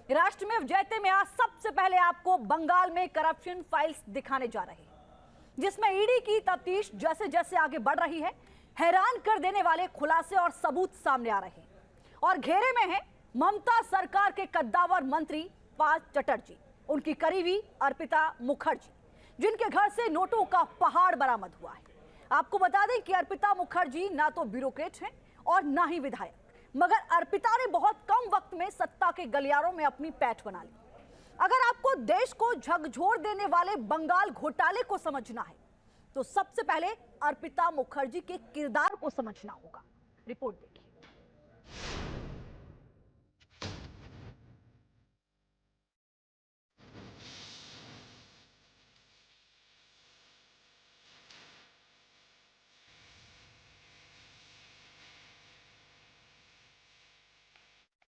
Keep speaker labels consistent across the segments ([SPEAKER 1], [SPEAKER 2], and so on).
[SPEAKER 1] राष्ट्र में जयते में आज सबसे पहले आपको बंगाल में करप्शन फाइल्स दिखाने जा रहे हैं, जिसमें ईडी की तफ्तीश जैसे जैसे आगे बढ़ रही है, हैरान कर देने वाले खुलासे और सबूत सामने आ रहे हैं। और घेरे में है ममता सरकार के कद्दावर मंत्री पार्थ चटर्जी, उनकी करीबी अर्पिता मुखर्जी, जिनके घर से नोटों का पहाड़ बरामद हुआ है। आपको बता दें कि अर्पिता मुखर्जी ना तो ब्यूरोक्रेट हैं और ना ही विधायक, मगर अर्पिता ने बहुत कम वक्त में सत्ता के गलियारों में अपनी पैठ बना ली। अगर आपको देश को झकझोर देने वाले बंगाल घोटाले को समझना है तो सबसे पहले अर्पिता मुखर्जी के किरदार को समझना होगा। रिपोर्ट देखिए।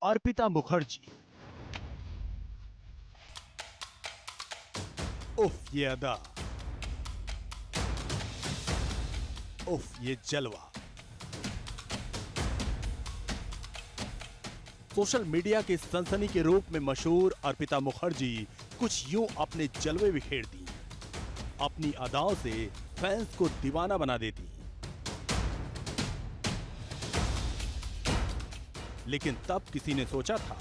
[SPEAKER 2] अर्पिता मुखर्जी, उफ ये अदा, उफ ये जलवा। सोशल मीडिया के सनसनी के रूप में मशहूर अर्पिता मुखर्जी कुछ यूं अपने जलवे बिखेरती, अपनी अदाओं से फैंस को दीवाना बना देती। लेकिन तब किसी ने सोचा था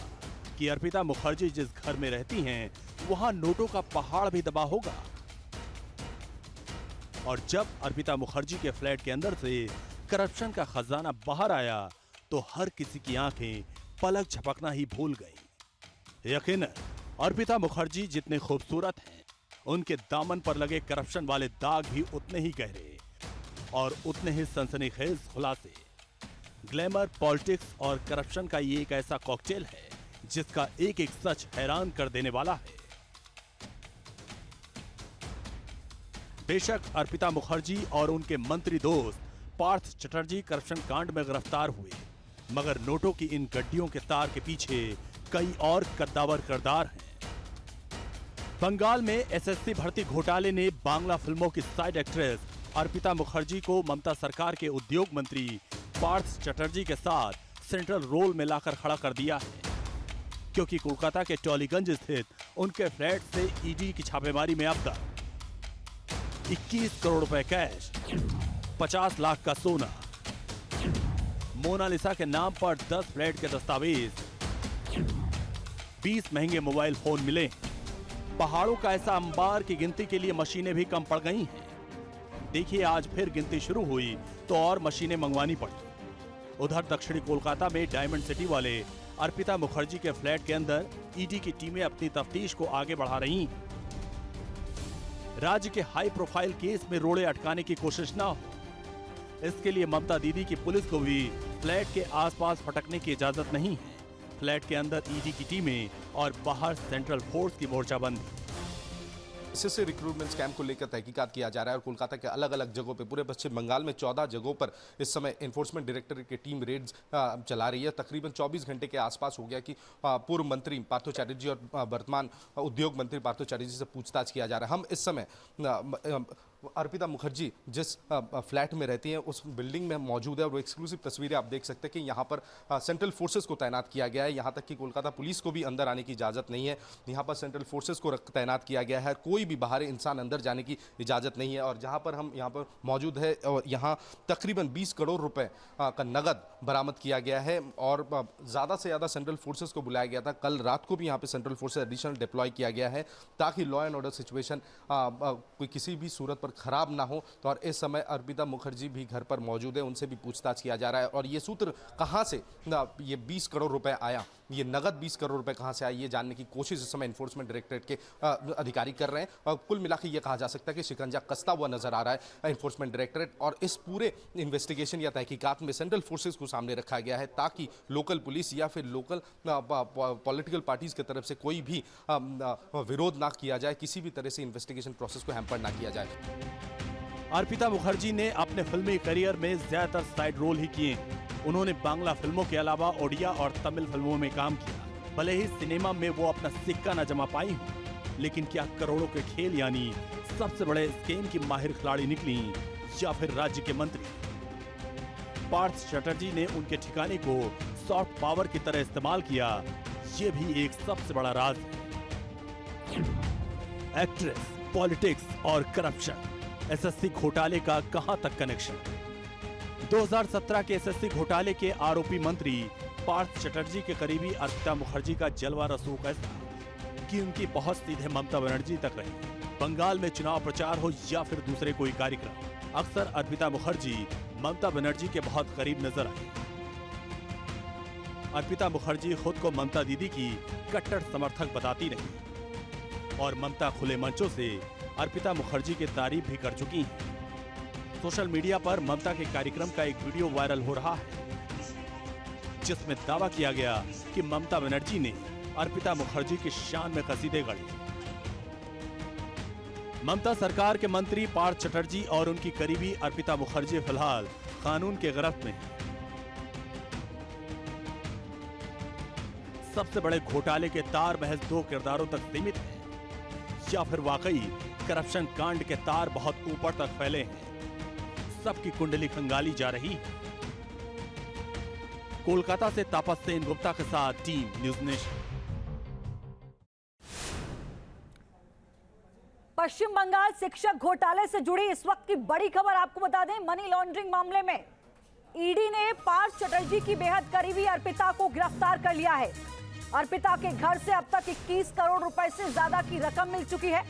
[SPEAKER 2] कि अर्पिता मुखर्जी जिस घर में रहती हैं, वहां नोटों का पहाड़ भी दबा होगा। और जब अर्पिता मुखर्जी के फ्लैट के अंदर से करप्शन का खजाना बाहर आया तो हर किसी की आंखें पलक झपकना ही भूल गई। यकीनन अर्पिता मुखर्जी जितने खूबसूरत हैं, उनके दामन पर लगे करप्शन वाले दाग भी उतने ही गहरे और उतने ही सनसनीखेज खुलासे। ग्लैमर, पॉलिटिक्स और करप्शन का ये एक ऐसा कॉकटेल है जिसका एक एक सच हैरान कर देने वाला है। बेशक अर्पिता मुखर्जी और उनके मंत्री दोस्त पार्थ चटर्जी करप्शन कांड में गिरफ्तार हुए, मगर नोटों की इन गड्डियों के तार के पीछे कई और कद्दावर किरदार हैं। बंगाल में एसएससी भर्ती घोटाले ने बांग्ला फिल्मों की साइड एक्ट्रेस अर्पिता मुखर्जी को ममता सरकार के उद्योग मंत्री पार्थ चटर्जी के साथ सेंट्रल रोल में लाकर खड़ा कर दिया है, क्योंकि कोलकाता के टॉलीगंज स्थित उनके फ्लैट से ईडी की छापेमारी में अब तक 21 करोड़ रुपए कैश, 50 लाख का सोना, मोनालिसा के नाम पर 10 फ्लैट के दस्तावेज, 20 महंगे मोबाइल फोन मिले। पहाड़ों का ऐसा अंबार की गिनती के लिए मशीनें भी कम पड़ गई हैं। देखिए, आज फिर गिनती शुरू हुई तो और मशीनें मंगवानी पड़ी। उधर दक्षिणी कोलकाता में डायमंड सिटी वाले अर्पिता मुखर्जी के फ्लैट के अंदर ईडी की टीमें अपनी तफ्तीश को आगे बढ़ा रही हैं। राज्य के हाई प्रोफाइल केस में रोड़े अटकाने की कोशिश ना हो, इसके लिए ममता दीदी की पुलिस को भी फ्लैट के आसपास फटकने की इजाजत नहीं है। फ्लैट के अंदर ईडी की टीमें और बाहर सेंट्रल फोर्स की मोर्चाबंदी।
[SPEAKER 3] इससे रिक्रूटमेंट स्कैम को लेकर तहकीकात किया जा रहा है और कोलकाता के अलग अलग जगहों पे, पूरे पश्चिम बंगाल में 14 जगहों पर इस समय एनफोर्समेंट डायरेक्टरेट की टीम रेड्स चला रही है। तकरीबन 24 घंटे के आसपास हो गया कि पूर्व मंत्री पार्थो चैटर्जी और वर्तमान उद्योग मंत्री पार्थो चैटर्जी से पूछताछ किया जा रहा है। हम इस समय अर्पिता मुखर्जी जिस फ्लैट में रहती हैं उस बिल्डिंग में मौजूद है और वो एक्सक्लूसिव तस्वीरें आप देख सकते हैं कि यहाँ पर सेंट्रल फोर्सेस को तैनात किया गया है। यहाँ तक कि कोलकाता पुलिस को भी अंदर आने की इजाज़त नहीं है। यहाँ पर सेंट्रल फोर्सेस को तैनात किया गया है, कोई भी बाहरी इंसान अंदर जाने की इजाज़त नहीं है। और जहाँ पर हम यहाँ पर मौजूद है और यहाँ तकरीबन 20 करोड़ रुपए का नगद बरामद किया गया है और ज़्यादा से ज़्यादा सेंट्रल फोर्सेस को बुलाया गया था। कल रात को भी यहाँ पर सेंट्रल फोर्सेस एडिशनल डिप्लॉय किया गया है ताकि लॉ एंड ऑर्डर सिचुएशन कोई किसी भी सूरत खराब ना हो। तो और इस समय अर्पिता मुखर्जी भी घर पर मौजूद है, उनसे भी पूछताछ किया जा रहा है। और ये सूत्र कहां से ये 20 करोड़ रुपए आया, ये नगद 20 करोड़ रुपए कहां से आया, ये जानने की कोशिश इस समय एनफोर्समेंट डायरेक्टरेट के अधिकारी कर रहे हैं। और कुल मिलाकर ये कहा जा सकता है कि शिकंजा कसता हुआ नजर आ रहा है एनफोर्समेंट डायरेक्टरेट। और इस पूरे इन्वेस्टिगेशन या तहकीकात में सेंट्रल फोर्सेज को सामने रखा गया है ताकि लोकल पुलिस या फिर लोकल पॉलिटिकल पार्टीज की तरफ से कोई भी विरोध ना किया जाए, किसी भी तरह से इन्वेस्टिगेशन प्रोसेस को हैम्पर ना किया जाए।
[SPEAKER 2] अर्पिता मुखर्जी ने अपने फिल्मी करियर में ज्यादातर साइड रोल ही किए। उन्होंने बांग्ला फिल्मों के अलावा ओडिया और तमिल फिल्मों में काम किया। भले ही सिनेमा में वो अपना सिक्का न जमा पाई हो, लेकिन क्या करोड़ों के खेल यानी सबसे बड़े स्केम की माहिर खिलाड़ी निकली या फिर राज्य के मंत्री? पार्थ चटर्जी ने उनके ठिकाने को सॉफ्ट पावर की तरह इस्तेमाल किया ये भी एक सबसे बड़ा राज है। एक्ट्रेस, पॉलिटिक्स और करप्शन, एसएससी घोटाले का कहां तक कनेक्शन? 2017 के एसएससी घोटाले के आरोपी मंत्री पार्थ चटर्जी के करीबी अर्पिता मुखर्जी का जलवा रसूख ऐसा कि उनकी पहुंच सीधे ममता बनर्जी तक रही। बंगाल में चुनाव प्रचार हो या फिर दूसरे कोई कार्यक्रम, अक्सर अर्पिता मुखर्जी ममता बनर्जी के बहुत करीब नजर आई। अर्पिता मुखर्जी खुद को ममता दीदी की कट्टर समर्थक बताती रही और ममता खुले मंचों से अर्पिता मुखर्जी की तारीफ भी कर चुकी हैं। सोशल मीडिया पर ममता के कार्यक्रम का एक वीडियो वायरल हो रहा है जिसमें दावा किया गया कि ममता बनर्जी ने अर्पिता मुखर्जी की शान में कसीदे गढ़े। ममता सरकार के मंत्री पार्थ चटर्जी और उनकी करीबी अर्पिता मुखर्जी फिलहाल कानून के गिरफ्त में हैं। सबसे बड़े घोटाले के तार महज 2 किरदारों तक सीमित हैं या फिर वाकई करप्शन कांड के तार बहुत ऊपर तक फैले हैं? सबकी कुंडली खंगाली जा रही है। कोलकाता से तापस सेन गुप्ता के साथ टीम न्यूज़ नेशन।
[SPEAKER 1] पश्चिम बंगाल शिक्षक घोटाले से जुड़ी इस वक्त की बड़ी खबर आपको बता दें। मनी लॉन्ड्रिंग मामले में ईडी ने पार्थ चटर्जी की बेहद करीबी अर्पिता को गिरफ्तार कर लिया है। अर्पिता के घर से अब तक 21 करोड़ रुपए से ज्यादा की रकम मिल चुकी है।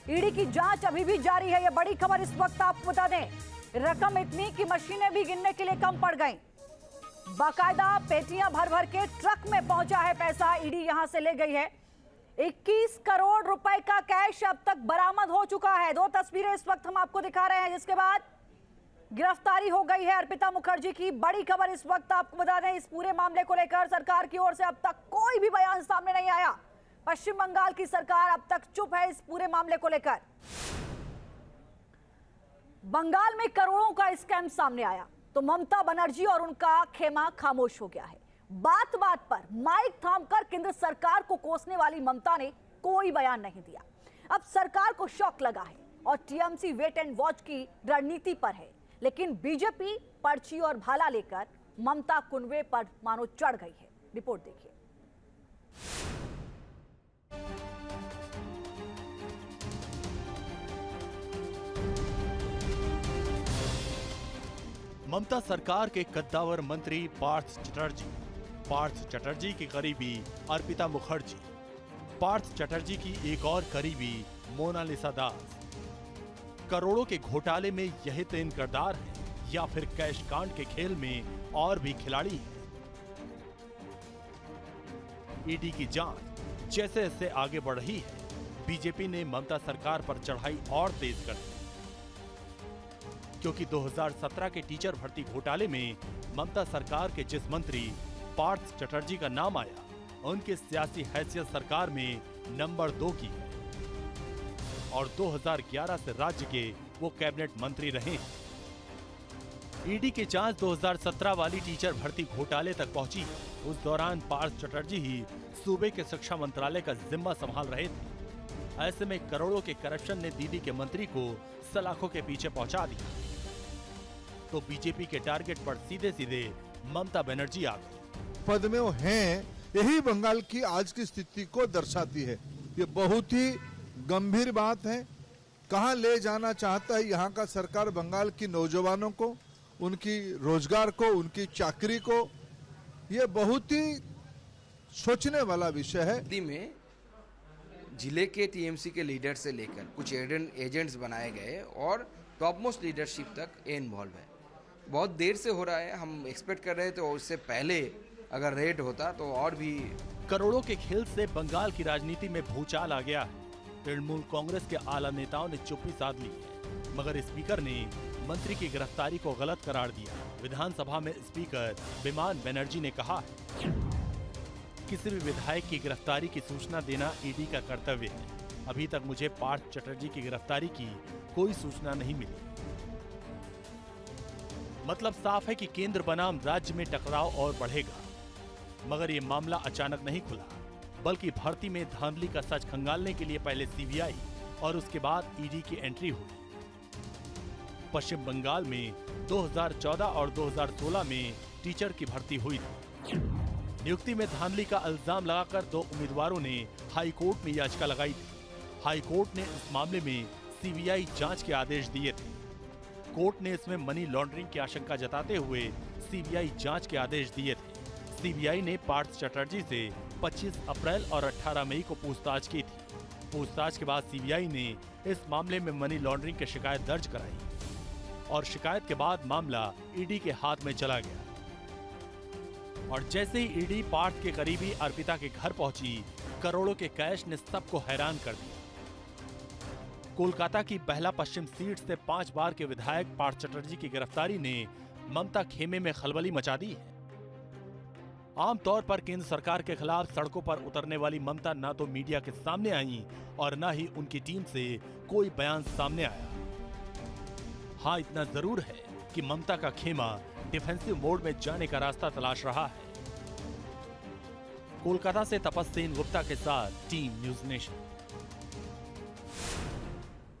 [SPEAKER 1] ईडी की जांच अभी भी जारी है। यह बड़ी खबर इस वक्त आपको बता दें। रकम इतनी कि मशीनें भी गिनने के लिए कम पड़ गईं। बाकायदा पेटियां भर भर के ट्रक में पहुंचा है पैसा। ईडी यहां से ले गई है। 21 करोड़ रुपए का कैश अब तक बरामद हो चुका है। 2 तस्वीरें इस वक्त हम आपको दिखा रहे हैं जिसके बाद गिरफ्तारी हो गई है अर्पिता मुखर्जी की। बड़ी खबर इस वक्त आपको बता दें। इस पूरे मामले को लेकर सरकार की ओर से अब तक कोई भी बयान सामने नहीं आया। पश्चिम बंगाल की सरकार अब तक चुप है इस पूरे मामले को लेकर। बंगाल में करोड़ों का स्कैम सामने आया तो ममता बनर्जी और उनका खेमा खामोश हो गया है। बात बात पर माइक थामकर केंद्र सरकार को कोसने वाली ममता ने कोई बयान नहीं दिया। अब सरकार को शौक लगा है और टीएमसी वेट एंड वॉच की रणनीति पर है। लेकिन बीजेपी पर्ची और भाला लेकर ममता कुनवे पर मानो चढ़ गई है। रिपोर्ट देखिए।
[SPEAKER 2] ममता सरकार के कद्दावर मंत्री पार्थ चटर्जी की करीबी अर्पिता मुखर्जी, पार्थ चटर्जी की एक और करीबी मोनालिसा दास। करोड़ों के घोटाले में यही 3 किरदार हैं या फिर कैश कांड के खेल में और भी खिलाड़ी हैं? ईडी की जांच जैसे जैसे आगे बढ़ रही है, बीजेपी ने ममता सरकार पर चढ़ाई और तेज कर दी, क्योंकि 2017 के टीचर भर्ती घोटाले में ममता सरकार के जिस मंत्री पार्थ चटर्जी का नाम आया, उनकी सियासी हैसियत सरकार में नंबर 2 की है और 2011 से राज्य के वो कैबिनेट मंत्री रहे हैं। ईडी की जांच 2017 वाली टीचर भर्ती घोटाले तक पहुंची। उस दौरान पार्थ चटर्जी ही सूबे के शिक्षा मंत्रालय का जिम्मा संभाल रहे थे। ऐसे में करोड़ों के करप्शन ने दीदी के मंत्री को सलाखों के पीछे पहुंचा दिया तो बीजेपी के टारगेट पर सीधे सीधे ममता बनर्जी आ गई।
[SPEAKER 4] पद में वो हैं, यही बंगाल की आज की स्थिति को दर्शाती है। ये बहुत ही गंभीर बात है। कहां ले जाना चाहता है यहाँ का सरकार बंगाल की नौजवानों को, उनकी रोजगार को, उनकी चाकरी को, ये बहुत ही सोचने वाला विषय है।
[SPEAKER 5] दिल्ली में जिले के टीएमसी के लीडर से लेकर कुछ एजेंट्स बनाए गए और टॉप मोस्ट लीडरशिप तक इन्वॉल्व है। बहुत देर से हो रहा है। हम एक्सपेक्ट कर रहे थे और उससे पहले अगर रेड होता तो और भी।
[SPEAKER 2] करोड़ों के खेल से बंगाल की राजनीति में भूचाल आ गया है। तृणमूल कांग्रेस के आला नेताओं ने चुप्पी साध ली है, मगर स्पीकर ने मंत्री की गिरफ्तारी को गलत करार दिया। विधानसभा में स्पीकर विमान बनर्जी ने कहा है, किसी भी विधायक की गिरफ्तारी की सूचना देना ईडी का कर्तव्य है। अभी तक मुझे पार्थ चटर्जी की गिरफ्तारी की कोई सूचना नहीं मिली। मतलब साफ है कि केंद्र बनाम राज्य में टकराव और बढ़ेगा। मगर ये मामला अचानक नहीं खुला, बल्कि भर्ती में धांधली का सच खंगालने के लिए पहले सीबीआई और उसके बाद ईडी की एंट्री हुई। पश्चिम बंगाल में 2014 और 2016 में टीचर की भर्ती हुई थी। नियुक्ति में धांधली का इल्जाम लगाकर 2 उम्मीदवारों ने हाई कोर्ट में याचिका लगाई थी। हाई कोर्ट ने इस मामले में सीबीआई जांच के आदेश दिए थे। कोर्ट ने इसमें मनी लॉन्ड्रिंग की आशंका जताते हुए सीबीआई जांच के आदेश दिए थे। सीबीआई ने पार्थ चटर्जी से 25 अप्रैल और 18 मई को पूछताछ की थी। पूछताछ के बाद सीबीआई ने इस मामले में मनी लॉन्ड्रिंग की शिकायत दर्ज कराई और शिकायत के बाद मामला ईडी के हाथ में चला गया। और जैसे ही ईडी पार्थ के करीबी अर्पिता के घर पहुंची, करोड़ों के कैश ने सबको हैरान कर दिया। कोलकाता की पहला पश्चिम सीट से 5 बार के विधायक पार्थ चटर्जी की गिरफ्तारी ने ममता खेमे में खलबली मचा दी है। आमतौर पर केंद्र सरकार के खिलाफ सड़कों पर उतरने वाली ममता ना तो मीडिया के सामने आई और ना ही उनकी टीम से कोई बयान सामने आया। हाँ, इतना जरूर है कि ममता का खेमा डिफेंसिव मोड में जाने का रास्ता तलाश रहा है। कोलकाता से तपस्सेन गुप्ता के साथ टीम न्यूज़ नेशन।